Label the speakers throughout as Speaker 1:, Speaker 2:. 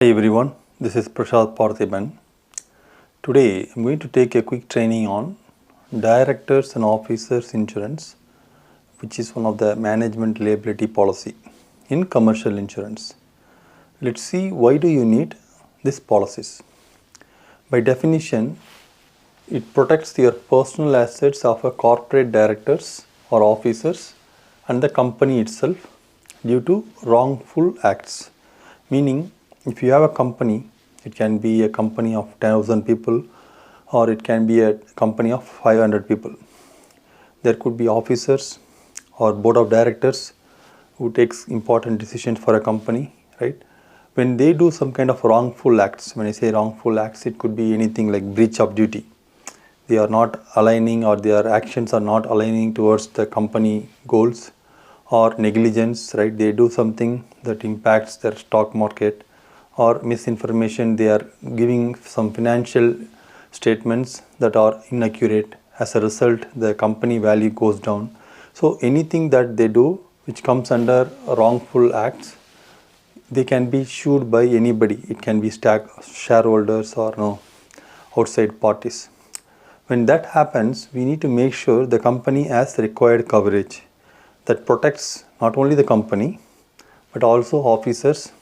Speaker 1: Hi everyone, this is Prashad Parthiban. Today I'm going to take a quick training on Directors and Officers Insurance, which is one of the management liability policy in commercial insurance. Let's see, why do you need these policies? By definition, it protects your personal assets of a corporate directors or officers and the company itself due to wrongful acts. Meaning, if you have a company, it can be a company of 10,000 people or it can be a company of 500 people. There could be officers or board of directors who takes important decisions for a company, right? When they do some kind of wrongful acts, when I say wrongful acts, it could be anything like breach of duty. They are not aligning, or their actions are not aligning towards the company goals, or negligence, right? They do something that impacts their stock market, or misinformation. They are giving some financial statements that are inaccurate. As a result, the company value goes down. So anything that they do which comes under wrongful acts, they can be sued by anybody. It can be shareholders or outside parties. When that happens, we need to make sure the company has required coverage that protects not only the company but also officers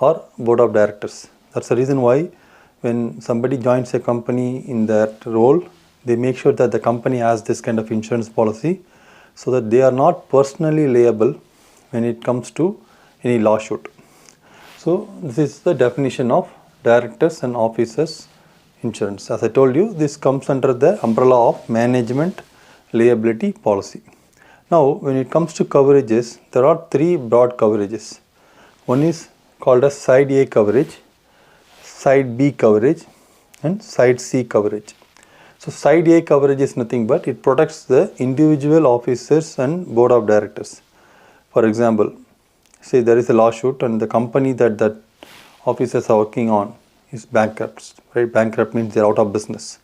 Speaker 1: or board of directors. That's the reason why when somebody joins a company in that role, they make sure that the company has this kind of insurance policy so that they are not personally liable when it comes to any lawsuit. So this is the definition of directors and officers insurance. As I told you, this comes under the umbrella of management liability policy. Now, when it comes to coverages, there are three broad coverages. One is called as Side A coverage, Side B coverage, and Side C coverage. So Side A coverage is nothing but it protects the individual officers and board of directors. For example, say there is a lawsuit and the company that officers are working on is bankrupt, right? Bankrupt means they are out of business.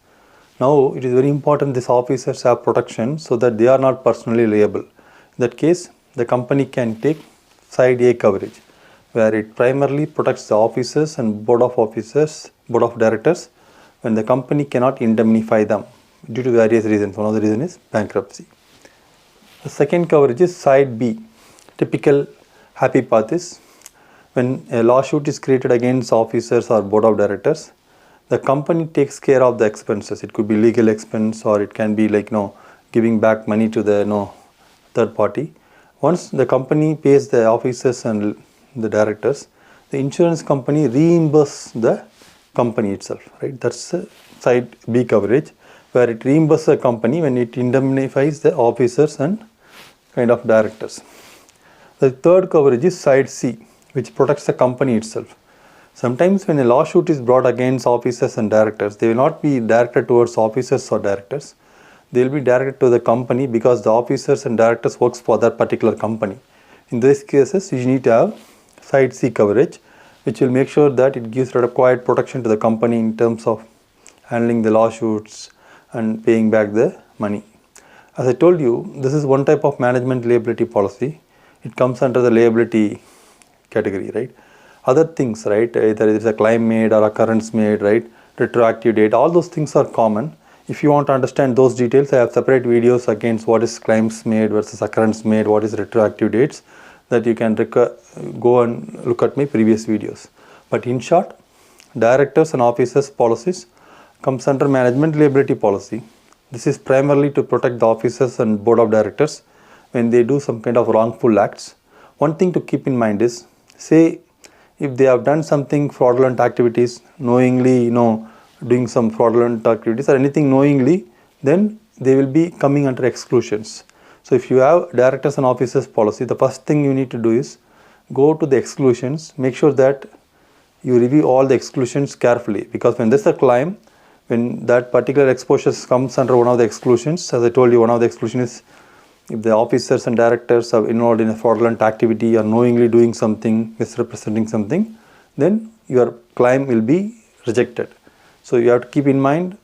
Speaker 1: Now it is very important these officers have protection so that they are not personally liable. In that case, the company can take Side A coverage, where it primarily protects the officers and board of directors when the company cannot indemnify them due to various reasons. One of the reasons is bankruptcy. The second coverage is Side B. Typical happy path is when a lawsuit is created against officers or board of directors, the company takes care of the expenses. It could be legal expense or it can be like giving back money to the third party. Once the company pays the officers and the directors, the insurance company reimburses the company itself, right? That's Side B coverage, where it reimburses the company when it indemnifies the officers and kind of directors. The third coverage is Side C, which protects the company itself. Sometimes when a lawsuit is brought against officers and directors, they will not be directed towards officers or directors. They will be directed to the company because the officers and directors works for that particular company. In these cases, you need to have Side C coverage, which will make sure that it gives required protection to the company in terms of handling the lawsuits and paying back the money. As I told you, this is one type of management liability policy. It comes under the liability category, right? Other things, right? Either it is a claim made or occurrence made, right? Retroactive date, all those things are common. If you want to understand those details, I have separate videos against what is claims made versus occurrence made, what is retroactive dates, that you can go and look at my previous videos. But in short, directors and officers policies comes under management liability policy. This is primarily to protect the officers and board of directors when they do some kind of wrongful acts. One thing to keep in mind is, say if they have done something fraudulent activities, knowingly, doing some fraudulent activities or anything knowingly, then they will be coming under exclusions. So if you have directors and officers policy, the first thing you need to do is go to the exclusions, make sure that you review all the exclusions carefully, because when there's a claim, when that particular exposure comes under one of the exclusions, as I told you, one of the exclusions is if the officers and directors are involved in a fraudulent activity or knowingly doing something, misrepresenting something, then your claim will be rejected. So you have to keep in mind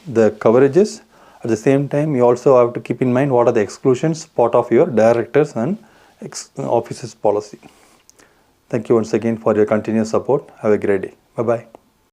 Speaker 1: the coverages. At the same time, you also have to keep in mind what are the exclusions part of your directors and officers policy. Thank you once again for your continuous support. Have a great day. Bye-bye.